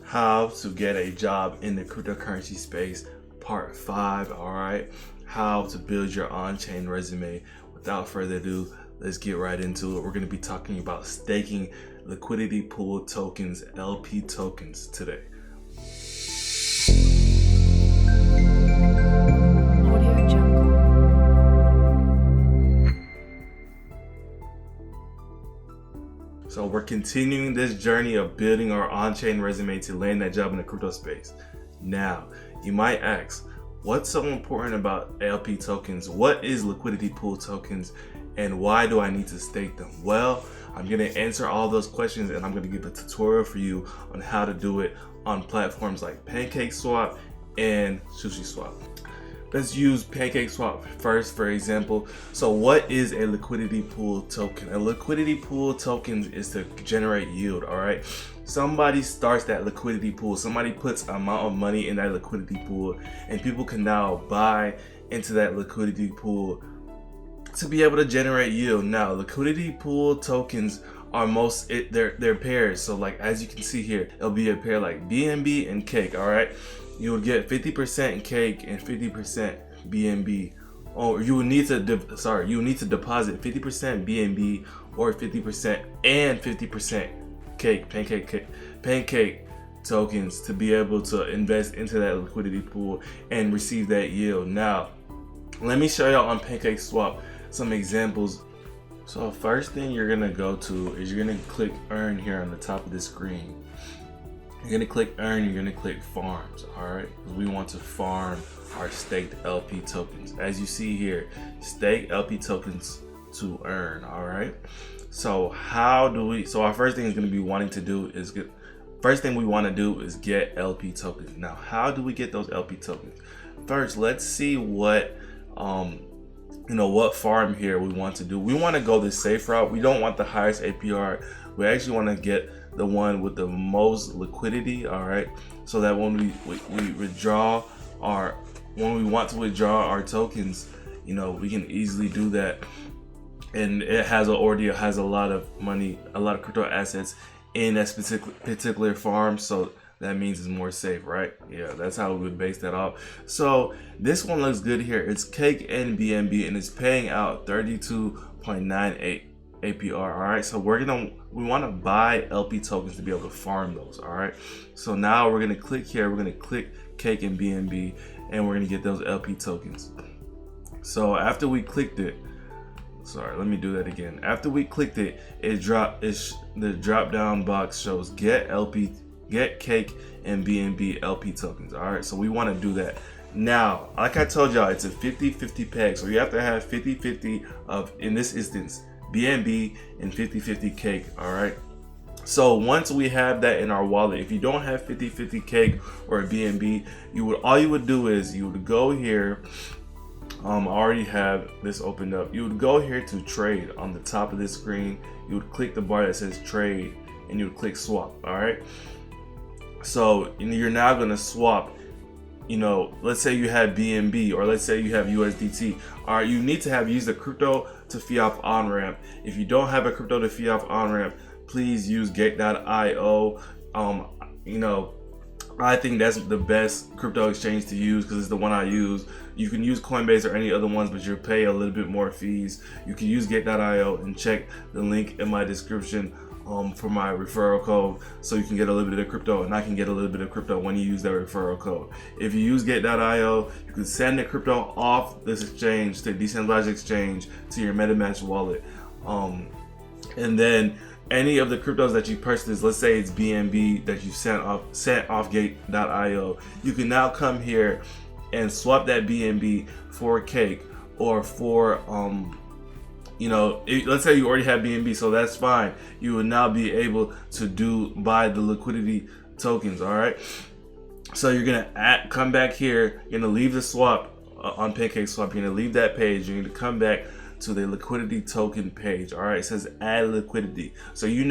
how to get a job in the cryptocurrency space, part 5. All right, how to build your on-chain resume. Without further ado, let's get right into it. We're going to be talking about staking Liquidity Pool tokens, LP tokens, today. So we're continuing this journey of building our on-chain resume to land that job in the crypto space. Now, you might ask, what's so important about LP tokens? What is Liquidity Pool tokens? And why do I need to stake them? Well, I'm going to answer all those questions, and I'm going to give a tutorial for you on how to do it on platforms like Pancakeswap and Sushiswap. Let's use Pancakeswap first, for example. So what is a liquidity pool token? A liquidity pool token is to generate yield, all right? Somebody starts that liquidity pool. Somebody puts an amount of money in that liquidity pool, and people can now buy into that liquidity pool to be able to generate yield. Now, liquidity pool tokens are they're pairs. So like, as you can see here, it'll be a pair like BNB and Cake, all right? You would get 50% Cake and 50% BNB, or you would need to deposit 50% BNB or 50% and 50% pancake tokens to be able to invest into that liquidity pool and receive that yield. Now, let me show y'all on Pancakeswap some examples. So first thing you're gonna go to is you're gonna click earn here on the top of the screen. You're gonna click earn, you're gonna click farms, all right? We want to farm our staked LP tokens. As you see here, stake LP tokens to earn, all right? So our first thing is gonna be we want to do is get LP tokens. Now, how do we get those LP tokens? First, let's see what farm here we want to do. We want to go the safe route. We don't want the highest APR. We actually want to get the one with the most liquidity, all right? So that when we want to withdraw our tokens, we can easily do that. And it has already has a lot of money, a lot of crypto assets in that particular farm, so that means it's more safe, right? Yeah, that's how we would base that off. So this one looks good here. It's Cake and BNB, and it's paying out 32.98 APR. All right, so we want to buy LP tokens to be able to farm those. All right, so now we're gonna click here. We're gonna click Cake and BNB, and we're gonna get those LP tokens. So after we clicked it, let me do that again. After we clicked it, the drop down box shows get Cake and BNB LP tokens. All right, so we want to do that. Now, like I told y'all, it's a 50-50 peg, so you have to have 50-50 of, in this instance, BNB and 50-50 Cake. All right, so once we have that in our wallet, if you don't have 50-50 Cake or BNB, all you would do is you would go here. I already have this opened up. You would go here to trade on the top of this screen. You would click the bar that says trade, and you would click swap. All right, so you're now going to swap, let's say you have BNB, or let's say you have USDT. All right, you need to have used a crypto to fiat on-ramp. If you don't have a crypto to fiat on-ramp, please use gate.io. I think that's the best crypto exchange to use because it's the one I use. You can use Coinbase or any other ones, but you'll pay a little bit more fees. You can use gate.io and check the link in my description for my referral code, so you can get a little bit of crypto, and I can get a little bit of crypto when you use that referral code. If you use gate.io, you can send the crypto off this exchange to decentralized exchange to your MetaMask wallet, and then any of the cryptos that you purchase, let's say it's BNB that you sent off gate.io, you can now come here and swap that BNB for Cake or for let's say you already have BNB, so that's fine. You will now be able to buy the liquidity tokens. All right, so you're gonna come back here. You're gonna leave the swap on Pancakeswap. You're gonna leave that page. You're gonna come back to the liquidity token page. All right, it says add liquidity. So you've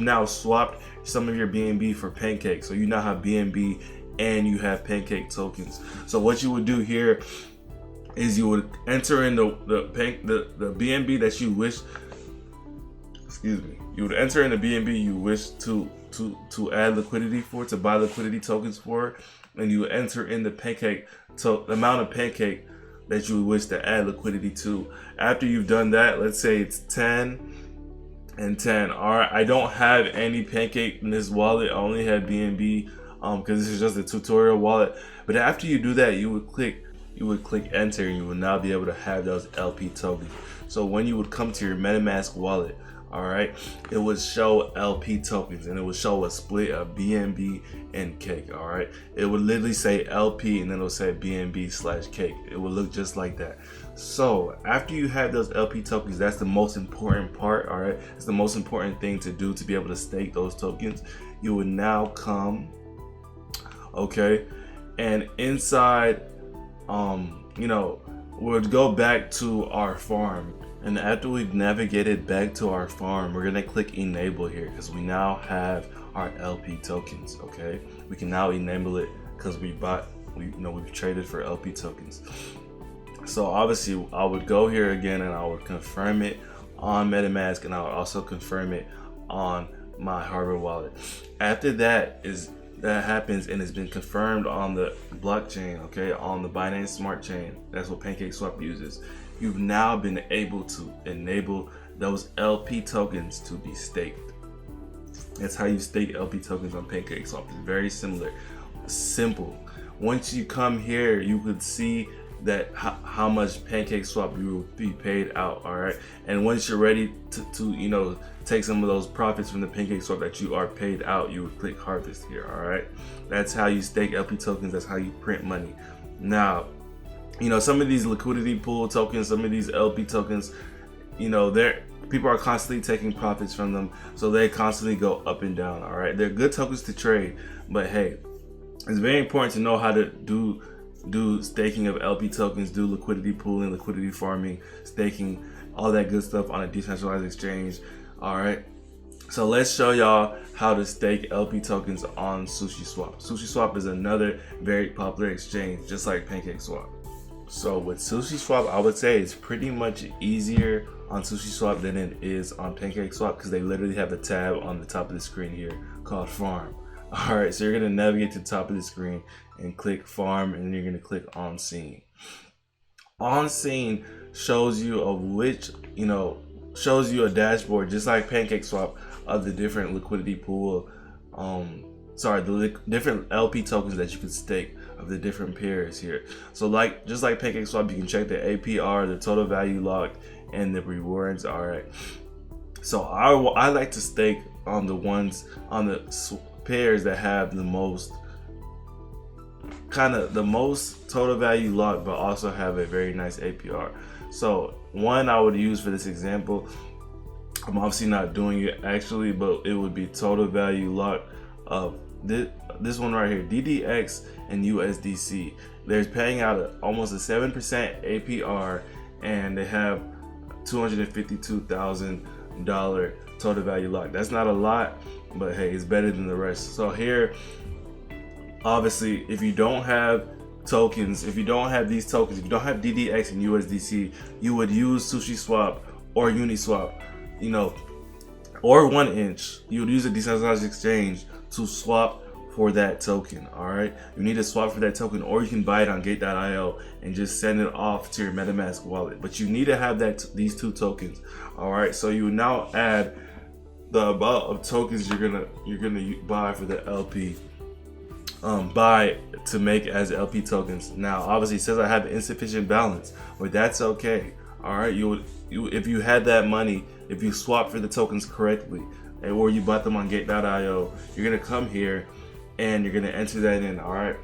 now swapped some of your BNB for Pancake. So you now have BNB and you have Pancake tokens. So what you would do here is you would enter in the BNB that you wish. You would enter in the BNB you wish to to add liquidity for, to buy liquidity tokens for, and you enter in the amount of pancake that you wish to add liquidity to. After you've done that, let's say it's 10 and 10. All right, I don't have any pancake in this wallet. I only have BNB because this is just a tutorial wallet. But after you do that, you would click enter, and you will now be able to have those LP tokens. So when you would come to your MetaMask wallet, all right, it would show LP tokens, and it would show a split of BNB and cake. All right, it would literally say LP, and then it would say BNB/cake. It would look just like that. So after you have those LP tokens, that's the most important part. All right, it's the most important thing to do to be able to stake those tokens. You would now come, okay, and inside, we'll go back to our farm. And after we've navigated back to our farm, we're gonna click enable here because we now have our LP tokens. Okay, we can now enable it because we've traded for LP tokens. So obviously I would go here again and I would confirm it on MetaMask, and I would also confirm it on my hardware wallet. After that happens and it's been confirmed on the blockchain, okay, on the Binance Smart Chain, that's what Pancakeswap uses, you've now been able to enable those LP tokens to be staked. That's how you stake LP tokens on Pancakeswap. It's very simple. Once you come here, you could see that how much Pancakeswap you will be paid out. All right, and once you're ready to take some of those profits from the Pancakeswap that you are paid out, you would click harvest here. All right, that's how you stake LP tokens. That's how you print money. Now, some of these liquidity pool tokens, some of these LP tokens, people are constantly taking profits from them, so they constantly go up and down. All right, they're good tokens to trade, but hey, it's very important to know how to do staking of LP tokens, do liquidity pooling, liquidity farming, staking, all that good stuff on a decentralized exchange. All right, so let's show y'all how to stake LP tokens on Sushiswap. Sushiswap is another very popular exchange, just like Pancakeswap. So with Sushiswap, I would say it's pretty much easier on Sushiswap than it is on Pancakeswap because they literally have a tab on the top of the screen here called Farm. All right, so you're gonna navigate to the top of the screen and click Farm, and then you're gonna click On Scene. On Scene shows you shows you a dashboard just like Pancakeswap of the different liquidity pool, the different LP tokens that you can stake of the different pairs here. So just like Pancakeswap, you can check the APR, the total value locked, and the rewards. All right. So I like to stake on the pairs that have the most total value locked, but also have a very nice APR. So one I would use for this example, I'm obviously not doing it actually, but it would be total value locked of this one right here, DDX and USDC. They're paying out almost a 7% APR, and they have $252,000 total value locked. That's not a lot, but hey, it's better than the rest. So here, obviously, if you don't have tokens, if you don't have these tokens, if you don't have DDX and USDC, you would use Sushiswap or Uniswap, or 1inch. You would use a decentralized exchange to swap for that token. All right, you need to swap for that token, or you can buy it on gate.io and just send it off to your MetaMask wallet. But you need to have these two tokens. All right, so you now add the amount of tokens you're gonna buy for the LP. Buy to make as LP tokens. Now, obviously, it says I have insufficient balance, but that's okay. All right, if you had that money, if you swap for the tokens correctly, or you bought them on gate.io, you're gonna come here and you're gonna enter that in. All right,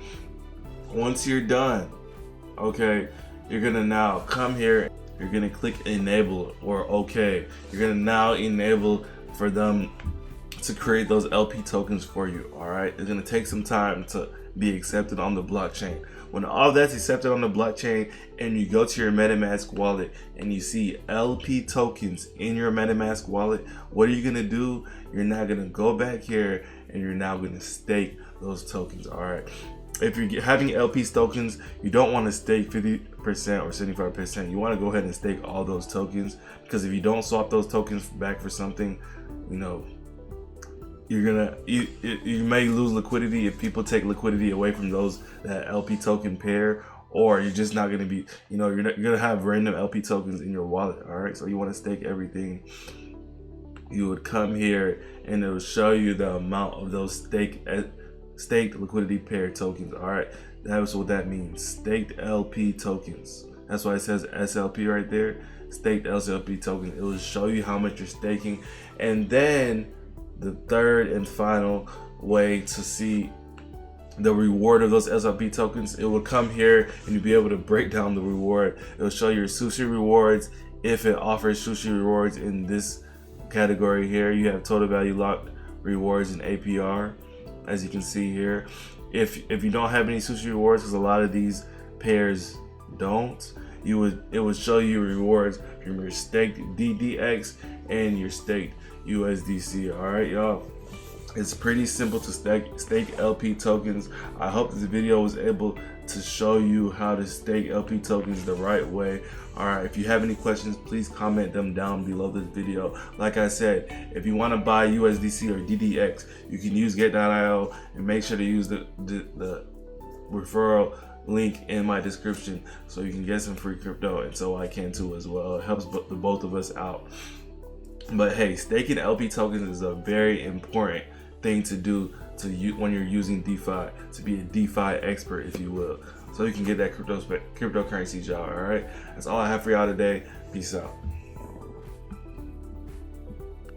once you're done, okay, you're gonna now come here, you're gonna click enable or okay. You're gonna now enable for them to create those LP tokens for you. All right, it's gonna take some time to be accepted on the blockchain. When all that's accepted on the blockchain and you go to your MetaMask wallet and you see LP tokens in your MetaMask wallet, what are you gonna do? You're now gonna go back here and you're now gonna stake those tokens. All right, if you're having LP tokens, you don't want to stake 50% or 75%. You want to go ahead and stake all those tokens, because if you don't swap those tokens back for something, you may lose liquidity if people take liquidity away from that LP token pair, or you're just not gonna be, you're gonna have random LP tokens in your wallet. All right, so you want to stake everything. You would come here and it will show you the amount of those staked liquidity pair tokens. All right, that's what that means, staked LP tokens. That's why it says SLP right there, staked SLP tokens. It will show you how much you're staking. And then the third and final way to see the reward of those SLP tokens, it will come here and you'll be able to break down the reward. It will show your sushi rewards. If it offers sushi rewards in this category here, you have total value locked rewards and APR, as you can see here. If you don't have any sushi rewards, because a lot of these pairs don't, it would show you rewards from your staked DDX and your staked USDC. All right, y'all, it's pretty simple to stake LP tokens. I hope this video was able to show you how to stake LP tokens the right way. All right, if you have any questions, please comment them down below this video. Like I said, if you want to buy USDC or DDX, you can use get.io, and make sure to use the referral link in my description so you can get some free crypto, and so I can too as well. It helps the both of us out. But hey, staking LP tokens is a very important thing to do when you're using DeFi, to be a DeFi expert, if you will, so you can get that cryptocurrency job. All right, that's all I have for y'all today. Peace out.